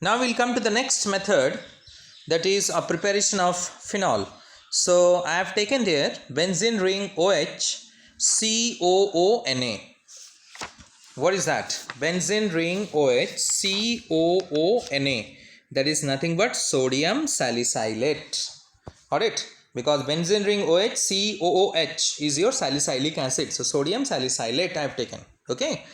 Now we'll come to the next method, that is a preparation of phenol. So I have taken here benzene ring OH COONA. What is that? Benzene ring OH COONA. That is nothing but sodium salicylate. Alright, because benzene ring OH COOH is your salicylic acid. So sodium salicylate I have taken. Okay.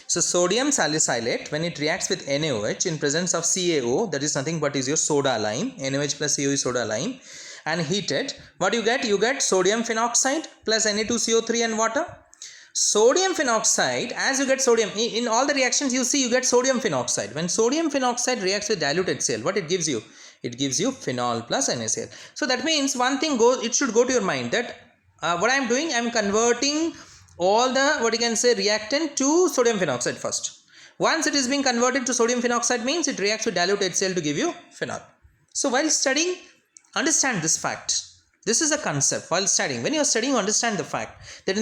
So sodium salicylate, when it reacts with NaOH in presence of CaO, that is nothing but is your soda lime. NaOH plus CaO is soda lime, and heated, what you get? You get sodium phenoxide plus Na2CO3 and water. Sodium phenoxide, as you get sodium in all the reactions, you see you get sodium phenoxide. When sodium phenoxide reacts with dilute HCl, what it gives you? It gives you phenol plus NaCl. So that means one thing goes, it should go to your mind that what I am doing, I am converting all the reactant to sodium phenoxide first. Once it is being converted to sodium phenoxide, means it reacts with dilute HCl to give you phenol. So while studying, understand this fact. This is a concept while studying. When you are studying, understand the fact that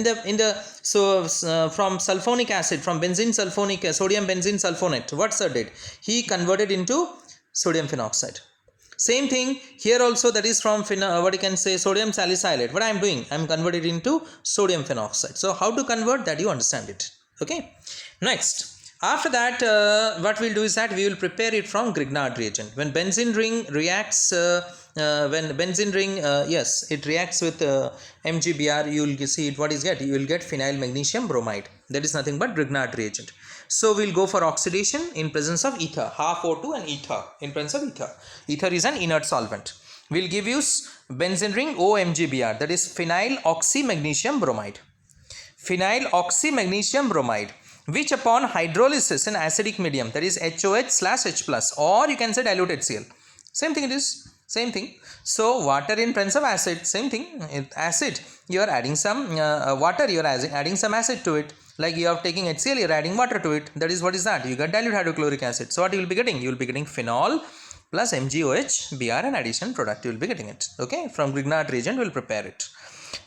from sulfonic acid, from sodium benzene sulfonate, what sir did? He converted into sodium phenoxide. Same thing here also, that is from sodium salicylate. What I am doing, I am converted into sodium phenoxide. So how to convert that, you understand it. Okay. Next, after that, what we'll do is that we will prepare it from Grignard reagent. When benzene ring reacts, it reacts with MgBr, you will see it. What is that? You will get phenyl magnesium bromide. That is nothing but Grignard reagent. So we'll go for oxidation in presence of ether, half O2 and ether in presence of ether. Ether is an inert solvent. We'll give you benzene ring OMgBr, that is phenyl oxymagnesium bromide. Phenyl oxymagnesium bromide, which upon hydrolysis in acidic medium, that is HOH/H plus, or you can say dilute HCl. Same thing it is. Same thing. So water in presence of acid, same thing. Acid, you are adding some water, you are adding some acid to it. Like you are taking HCl, you are adding water to it. That is, what is that? You get dilute hydrochloric acid. So what you will be getting? You will be getting phenol plus MgOH Br and addition product. You will be getting it. Okay. From Grignard reagent, we will prepare it.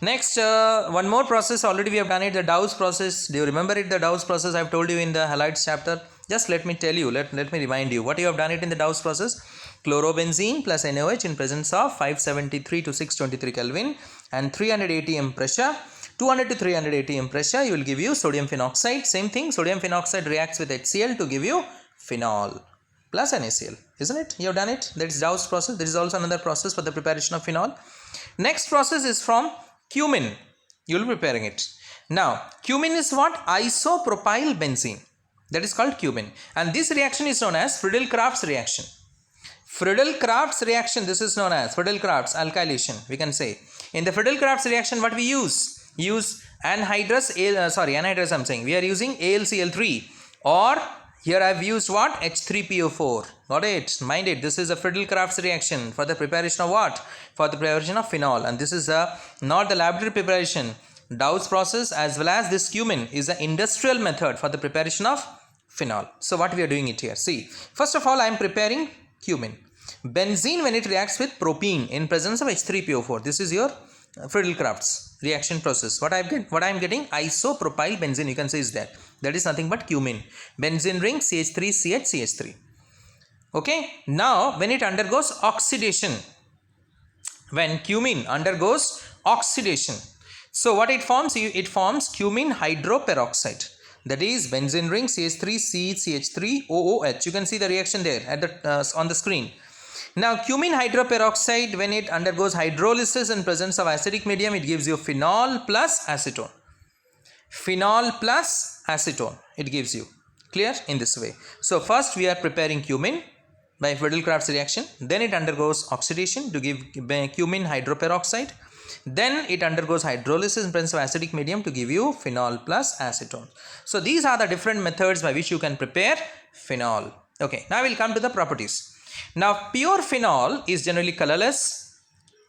Next, one more process. Already we have done it. The Dow's process. Do you remember it? The Dow's process I have told you in the halides chapter. Just let me tell you. Let me remind you what you have done it in the Dow's process. Chlorobenzene plus NaOH in presence of 573 to 623 Kelvin and 300 atm pressure. 200 to 300 atm pressure, you will give you sodium phenoxide. Same thing, sodium phenoxide reacts with HCl to give you phenol plus NaCl. Isn't it? You have done it. That is Dow's process. There is also another process for the preparation of phenol. Next process is from cumin. You will be preparing it. Now, cumin is what? Isopropyl benzene. That is called cumin. And this reaction is known as Friedel-Crafts reaction. Friedel-Crafts reaction, this is known as Friedel-Crafts alkylation, we can say. In the Friedel-Crafts reaction, what we use anhydrous, I'm saying we are using AlCl3, or here I have used what? H3PO4. Got it? Mind it, this is a Friedel-Crafts reaction for the preparation of what? For the preparation of phenol, and this is not the laboratory preparation. Dow's process as well as this cumin is an industrial method for the preparation of phenol. So what we are doing it here? See, first of all I am preparing cumin. Benzene, when it reacts with propene in presence of H3PO4, this is your Friedel-Crafts reaction process. What I am getting? Isopropyl benzene, you can say, is there. That is nothing but cumin. Benzene ring CH3CH3. Okay. Now when it undergoes oxidation, when cumin undergoes oxidation, so what it forms? It forms cumin hydroperoxide. That is benzene ring CH3CH3OOH. You can see the reaction there at the on the screen. Now cumin hydroperoxide, when it undergoes hydrolysis in presence of acidic medium, it gives you phenol plus acetone. Phenol plus acetone it gives you. Clear? In this way. So first we are preparing cumin by Friedel-Crafts reaction. Then it undergoes oxidation to give cumin hydroperoxide. Then it undergoes hydrolysis in presence of acidic medium to give you phenol plus acetone. So these are the different methods by which you can prepare phenol. Okay. Now we'll come to the properties. Now pure phenol is generally colorless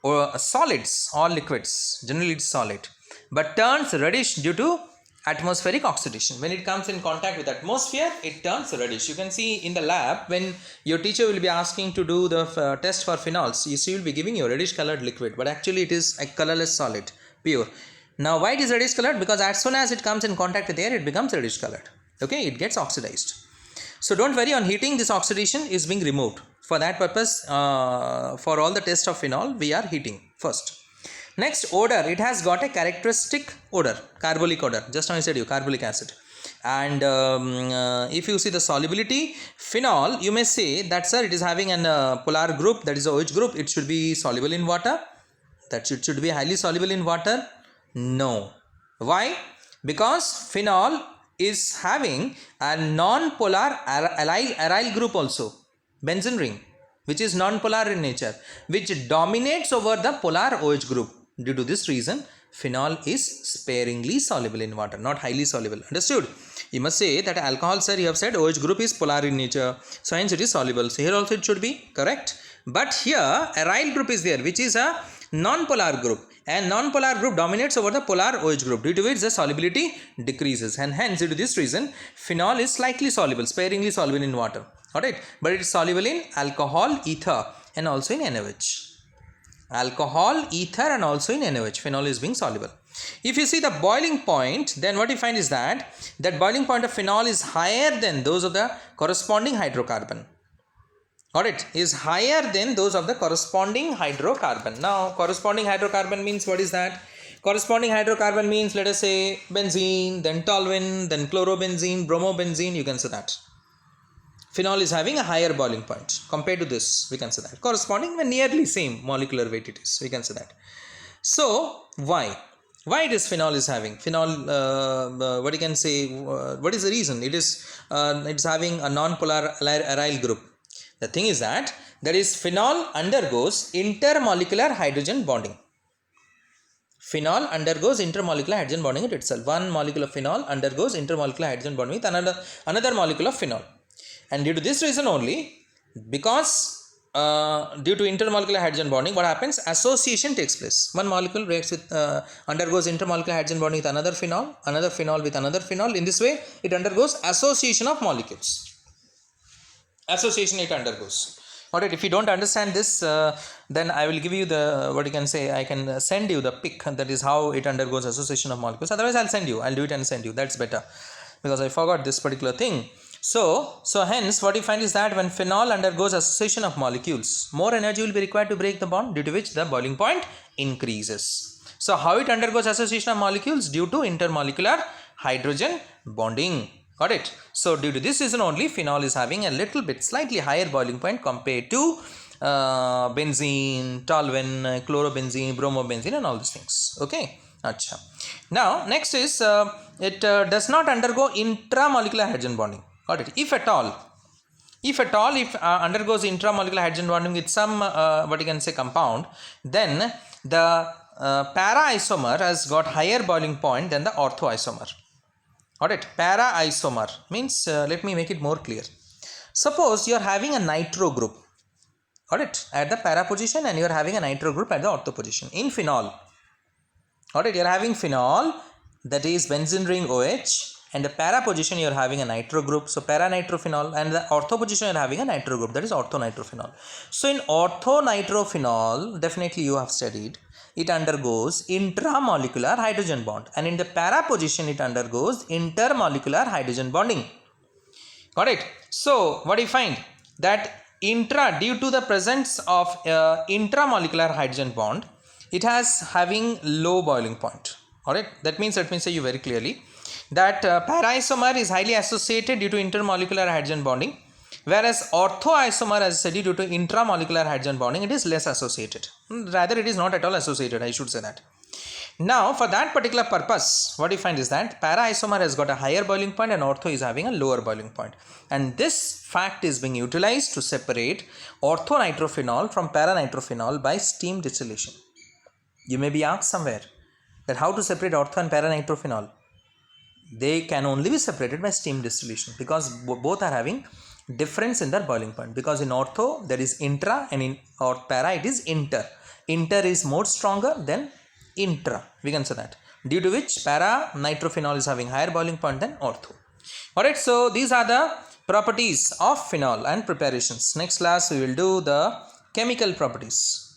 or solids or liquids. Generally it's solid, but turns reddish due to atmospheric oxidation. When it comes in contact with atmosphere, it turns reddish. You can see in the lab when your teacher will be asking to do the test for phenols, you will be giving you reddish colored liquid, but actually it is a colorless solid, pure. Now why it is reddish colored? Because as soon as it comes in contact with air, it becomes reddish colored. Okay, it gets oxidized. So don't worry, on heating this oxidation is being removed. For that purpose, for all the test of phenol, we are heating first. Next, odor. It has got a characteristic odor, carbolic odor. Just now I said you, carbolic acid. And if you see the solubility, phenol, you may say that sir, it is having an polar group, that is a OH group. It should be soluble in water. That should be highly soluble in water. No. Why? Because phenol is having a non-polar aryl group also, benzene ring, which is non-polar in nature, which dominates over the polar OH group. Due to this reason, phenol is sparingly soluble in water, not highly soluble. Understood? You must say that alcohol, sir, you have said OH group is polar in nature, so hence it is soluble. So here also it should be correct. But here aryl group is there, which is a non-polar group, and non-polar group dominates over the polar OH group, due to which the solubility decreases, and hence due to this reason phenol is slightly soluble, sparingly soluble in water. Alright, but it is soluble in alcohol, ether, and also in NaOH. Alcohol, ether, and also in NaOH, phenol is being soluble. If you see the boiling point, then what you find is that boiling point of phenol is higher than those of the corresponding hydrocarbon. Alright, is higher than those of the corresponding hydrocarbon. Now, corresponding hydrocarbon means what is that? Corresponding hydrocarbon means, let us say, benzene, then toluene, then chlorobenzene, bromobenzene, you can say that. Phenol is having a higher boiling point compared to this, we can say that. Corresponding, when nearly same molecular weight it is, we can say that. So, why? Why this phenol is having? Phenol, what you can say, what is the reason? It's having a non-polar aryl group. The thing is that phenol undergoes intermolecular hydrogen bonding. Phenol undergoes intermolecular hydrogen bonding it itself. One molecule of phenol undergoes intermolecular hydrogen bonding with another molecule of phenol. And due to this reason only, because due to intermolecular hydrogen bonding, what happens? Association takes place. One molecule reacts with, undergoes intermolecular hydrogen bonding with another phenol with another phenol. In this way, it undergoes association of molecules. Association it undergoes. Alright, if you don't understand this, then I will give you the, what you can say, I can send you the pic, that is how it undergoes association of molecules. Otherwise, I'll do it and send you. That's better, because I forgot this particular thing. So hence what you find is that when phenol undergoes association of molecules, more energy will be required to break the bond, due to which the boiling point increases. So how it undergoes association of molecules? Due to intermolecular hydrogen bonding. Got it? So due to this reason only, phenol is having a little bit slightly higher boiling point compared to benzene, toluene, chlorobenzene, bromobenzene, and all these things. Okay. Achha. Now next is it does not undergo intramolecular hydrogen bonding. Got it? If at all undergoes intramolecular hydrogen bonding with some what you can say compound, then the para isomer has got higher boiling point than the ortho isomer. Alright, para isomer means, let me make it more clear. Suppose you are having a nitro group, alright, at the para position, and you are having a nitro group at the ortho position in phenol. Alright, you are having phenol, that is benzene ring OH, and the para position you are having a nitro group, so para nitrophenol, and the ortho position you are having a nitro group, that is ortho nitrophenol. So in ortho nitrophenol, definitely you have studied, it undergoes intramolecular hydrogen bond, and in the para position it undergoes intermolecular hydrogen bonding. Got it? So what do you find? That due to the presence of intramolecular hydrogen bond, it has having low boiling point. Alright, that means, let me say you very clearly, that para isomer is highly associated due to intermolecular hydrogen bonding, whereas ortho isomer, as I said, due to intramolecular hydrogen bonding, it is less associated. Rather, it is not at all associated, I should say that. Now, for that particular purpose, what you find is that para isomer has got a higher boiling point and ortho is having a lower boiling point. And this fact is being utilized to separate ortho nitrophenol from para nitrophenol by steam distillation. You may be asked somewhere that how to separate ortho and para nitrophenol. They can only be separated by steam distillation, because both are having difference in their boiling point, because in ortho there is intra and in para it is inter. Inter is more stronger than intra, we can say that, due to which para nitrophenol is having higher boiling point than ortho. Alright, so these are the properties of phenol and preparations. Next class we will do the chemical properties.